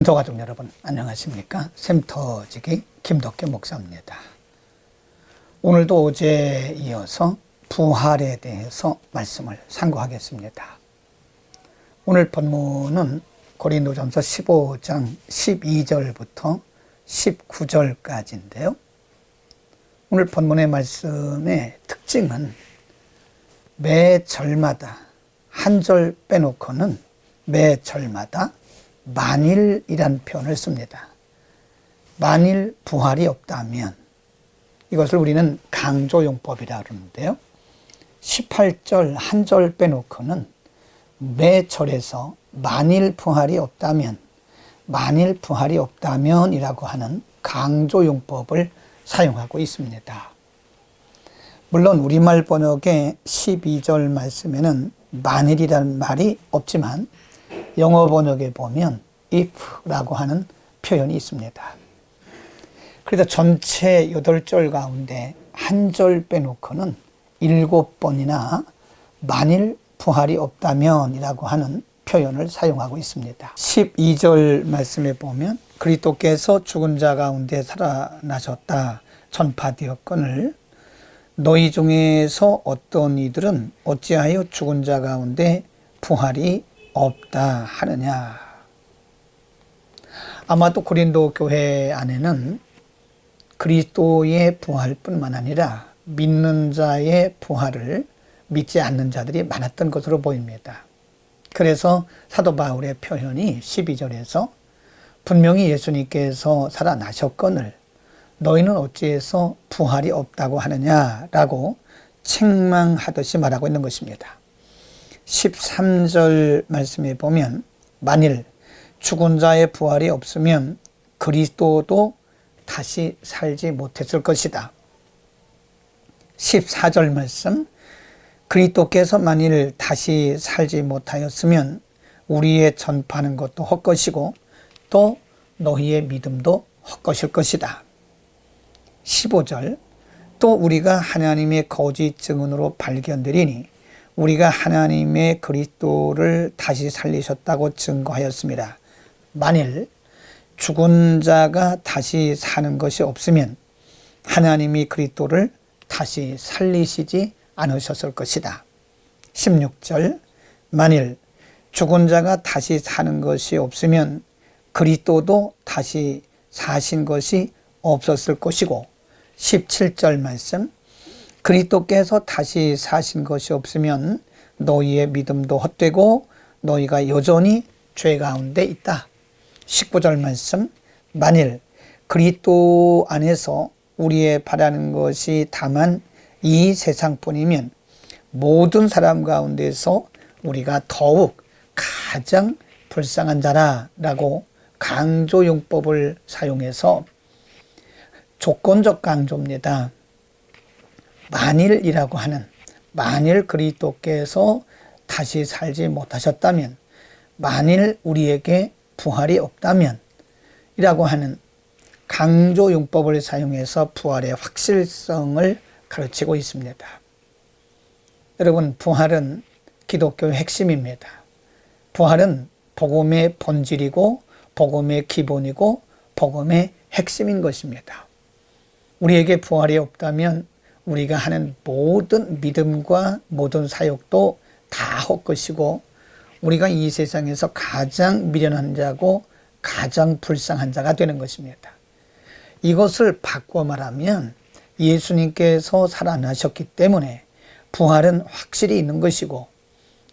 성도가족 여러분 안녕하십니까? 샘터지기 김덕계 목사입니다. 오늘도 어제에 이어서 부활에 대해서 말씀을 상고하겠습니다. 오늘 본문은 고린도전서 15장 12절부터 19절까지인데요. 오늘 본문의 말씀의 특징은 매 절마다 한 절 빼놓고는 매 절마다 만일이란 표현을 씁니다. 만일 부활이 없다면, 이것을 우리는 강조용법이라 그러는데요. 18절 한 절 빼놓고는 매 절에서 만일 부활이 없다면, 만일 부활이 없다면이라고 하는 강조용법을 사용하고 있습니다. 물론 우리말 번역의 12절 말씀에는 만일이라는 말이 없지만 영어 번역에 보면 if라고 하는 표현이 있습니다. 그래서 전체 8절 가운데 한 절 빼놓고는 7번이나 만일 부활이 없다면 이라고 하는 표현을 사용하고 있습니다. 12절 말씀에 보면 그리스도께서 죽은 자 가운데 살아나셨다 전파되었거늘 너희 중에서 어떤 이들은 어찌하여 죽은 자 가운데 부활이 없다 하느냐. 아마도 고린도 교회 안에는 그리스도의 부활뿐만 아니라 믿는 자의 부활을 믿지 않는 자들이 많았던 것으로 보입니다. 그래서 사도 바울의 표현이 12절에서 분명히 예수님께서 살아나셨거늘 너희는 어찌해서 부활이 없다고 하느냐라고 책망하듯이 말하고 있는 것입니다. 13절 말씀에 보면 만일 죽은 자의 부활이 없으면 그리스도도 다시 살지 못했을 것이다. 14절 말씀 그리스도께서 만일 다시 살지 못하였으면 우리의 전파하는 것도 헛것이고 또 너희의 믿음도 헛것일 것이다. 15절 또 우리가 하나님의 거짓 증언으로 발견되리니 우리가 하나님의 그리스도를 다시 살리셨다고 증거하였습니다. 만일 죽은 자가 다시 사는 것이 없으면 하나님이 그리스도를 다시 살리시지 않으셨을 것이다. 16절 만일 죽은 자가 다시 사는 것이 없으면 그리스도도 다시 사신 것이 없었을 것이고 17절 말씀 그리스도께서 다시 사신 것이 없으면 너희의 믿음도 헛되고 너희가 여전히 죄 가운데 있다. 19절 말씀 만일 그리스도 안에서 우리의 바라는 것이 다만 이 세상뿐이면 모든 사람 가운데서 우리가 더욱 가장 불쌍한 자라라고 강조용법을 사용해서 조건적 강조입니다. 만일이라고 하는 만일 그리스도께서 다시 살지 못하셨다면 만일 우리에게 부활이 없다면 이라고 하는 강조용법을 사용해서 부활의 확실성을 가르치고 있습니다. 여러분 부활은 기독교의 핵심입니다. 부활은 복음의 본질이고 복음의 기본이고 복음의 핵심인 것입니다. 우리에게 부활이 없다면 우리가 하는 모든 믿음과 모든 사역도 다 헛것이고 우리가 이 세상에서 가장 미련한 자고 가장 불쌍한 자가 되는 것입니다. 이것을 바꿔 말하면 예수님께서 살아나셨기 때문에 부활은 확실히 있는 것이고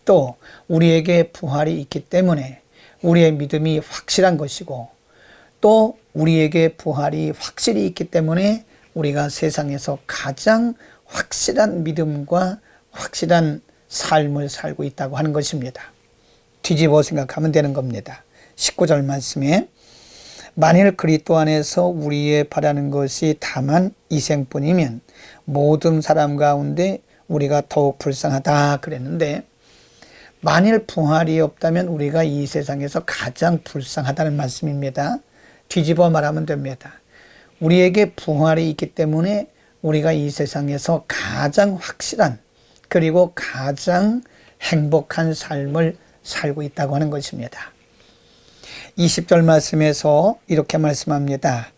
또 우리에게 부활이 있기 때문에 우리의 믿음이 확실한 것이고 또 우리에게 부활이 확실히 있기 때문에 우리가 세상에서 가장 확실한 믿음과 확실한 삶을 살고 있다고 하는 것입니다. 뒤집어 생각하면 되는 겁니다. 19절 말씀에 만일 그리스도 안에서 우리의 바라는 것이 다만 이 생뿐이면 모든 사람 가운데 우리가 더욱 불쌍하다 그랬는데 만일 부활이 없다면 우리가 이 세상에서 가장 불쌍하다는 말씀입니다. 뒤집어 말하면 됩니다. 우리에게 부활이 있기 때문에 우리가 이 세상에서 가장 확실한 그리고 가장 행복한 삶을 살고 있다고 하는 것입니다. 20절 말씀에서 이렇게 말씀합니다.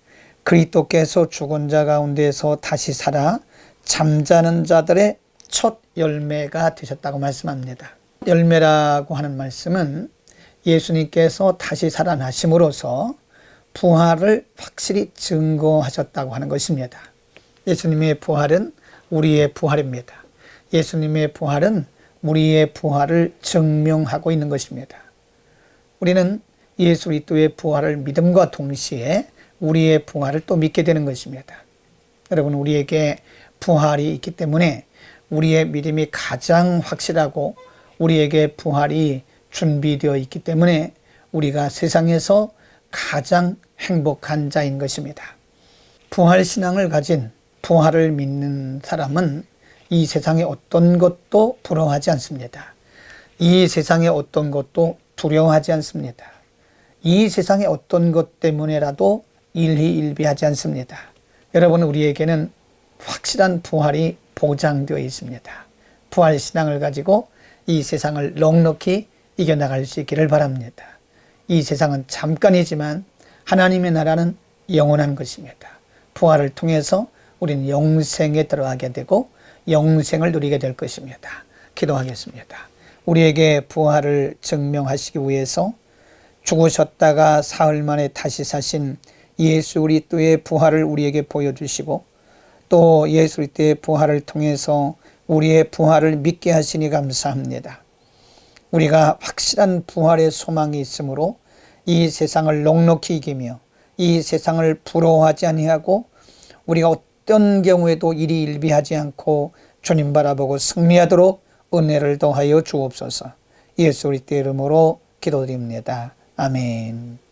그리스도께서 죽은 자 가운데서 다시 살아 잠자는 자들의 첫 열매가 되셨다고 말씀합니다. 열매라고 하는 말씀은 예수님께서 다시 살아나심으로써 부활을 확실히 증거하셨다고 하는 것입니다. 예수님의 부활은 우리의 부활입니다. 예수님의 부활은 우리의 부활을 증명하고 있는 것입니다. 우리는 예수 그리스도의 부활을 믿음과 동시에 우리의 부활을 또 믿게 되는 것입니다. 여러분, 우리에게 부활이 있기 때문에 우리의 믿음이 가장 확실하고 우리에게 부활이 준비되어 있기 때문에 우리가 세상에서 가장 행복한 자인 것입니다. 부활 신앙을 가진 부활을 믿는 사람은 이 세상의 어떤 것도 부러워하지 않습니다. 이 세상의 어떤 것도 두려워하지 않습니다. 이 세상의 어떤 것 때문에라도 일희일비하지 않습니다. 여러분, 우리에게는 확실한 부활이 보장되어 있습니다. 부활 신앙을 가지고 이 세상을 넉넉히 이겨나갈 수 있기를 바랍니다. 이 세상은 잠깐이지만 하나님의 나라는 영원한 것입니다. 부활을 통해서 우리는 영생에 들어가게 되고 영생을 누리게 될 것입니다. 기도하겠습니다. 우리에게 부활을 증명하시기 위해서 죽으셨다가 사흘 만에 다시 사신 예수 그리스도의 부활을 우리에게 보여주시고 또 예수 그리스도의 부활을 통해서 우리의 부활을 믿게 하시니 감사합니다. 우리가 확실한 부활의 소망이 있으므로 이 세상을 넉넉히 이기며 이 세상을 부러워하지 아니하고 우리가 어떤 경우에도 일희일비하지 않고 주님 바라보고 승리하도록 은혜를 더하여 주옵소서. 예수 그리스도의 이름으로 기도드립니다. 아멘.